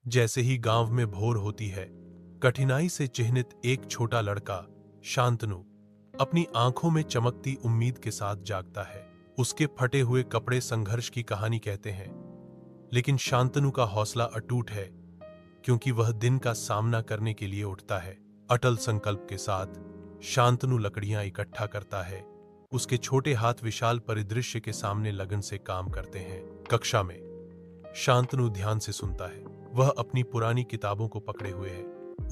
जैसे ही गांव में भोर होती है, कठिनाई से चिह्नित एक छोटा लड़का शांतनु अपनी आंखों में चमकती उम्मीद के साथ जागता है। उसके फटे हुए कपड़े संघर्ष की कहानी कहते हैं, लेकिन शांतनु का हौसला अटूट है, क्योंकि वह दिन का सामना करने के लिए उठता है। अटल संकल्प के साथ शांतनु लकड़ियां इकट्ठा करता है। उसके छोटे हाथ विशाल परिदृश्य के सामने लगन से काम करते हैं। कक्षा में शांतनु ध्यान से सुनता है। वह अपनी पुरानी किताबों को पकड़े हुए है।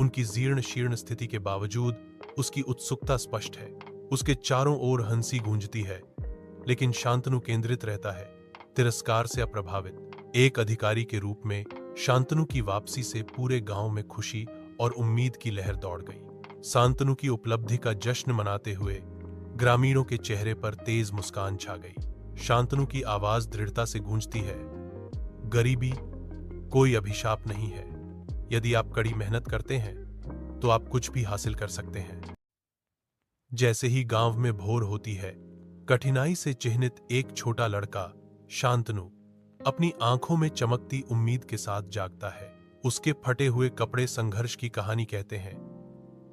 उनकी जीर्ण शीर्ण स्थिति के बावजूद उसकी उत्सुकता स्पष्ट है। उसके चारों ओर हंसी गूंजती है, लेकिन शांतनु केंद्रित रहता है, तिरस्कार से अप्रभावित। एक अधिकारी के रूप में शांतनु की वापसी से पूरे गांव में खुशी और उम्मीद की लहर दौड़ गई। शांतनु की उपलब्धि का जश्न मनाते हुए ग्रामीणों के चेहरे पर तेज मुस्कान छा गई। शांतनु की आवाज दृढ़ता से गूंजती है, गरीबी कोई अभिशाप नहीं है। यदि आप कड़ी मेहनत करते हैं तो आप कुछ भी हासिल कर सकते हैं। जैसे ही गांव में भोर होती है, कठिनाई से चिह्नित एक छोटा लड़का शांतनु अपनी आंखों में चमकती उम्मीद के साथ जागता है। उसके फटे हुए कपड़े संघर्ष की कहानी कहते हैं,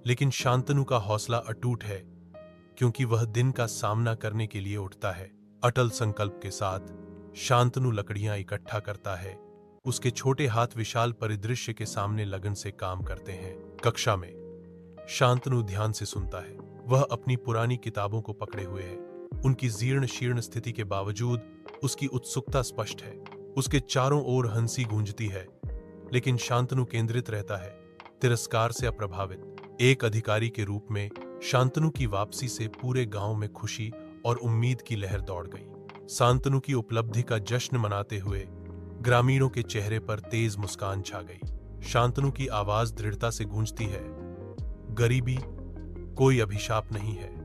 लेकिन शांतनु का हौसला अटूट है, क्योंकि वह दिन का सामना करने के लिए उठता है। अटल संकल्प के साथ शांतनु लकड़ियां इकट्ठा करता है। उसके छोटे हाथ विशाल परिदृश्य के सामने लगन से काम करते हैं। कक्षा में शांतनु ध्यान से सुनता है। वह अपनी पुरानी किताबों को पकड़े हुए है। उनकी जीर्ण शीर्ण स्थिति के बावजूद उसकी उत्सुकता स्पष्ट है। उसके चारों ओर हंसी गूंजती है, लेकिन शांतनु केंद्रित रहता है, तिरस्कार से अप्रभावित। एक अधिकारी के रूप में शांतनु की वापसी से पूरे गांव में खुशी और उम्मीद की लहर दौड़ गई। शांतनु की उपलब्धि का जश्न मनाते हुए ग्रामीणों के चेहरे पर तेज मुस्कान छा गई। शांतनु की आवाज दृढ़ता से गूंजती है, गरीबी कोई अभिशाप नहीं है।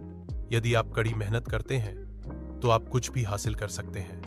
यदि आप कड़ी मेहनत करते हैं तो आप कुछ भी हासिल कर सकते हैं।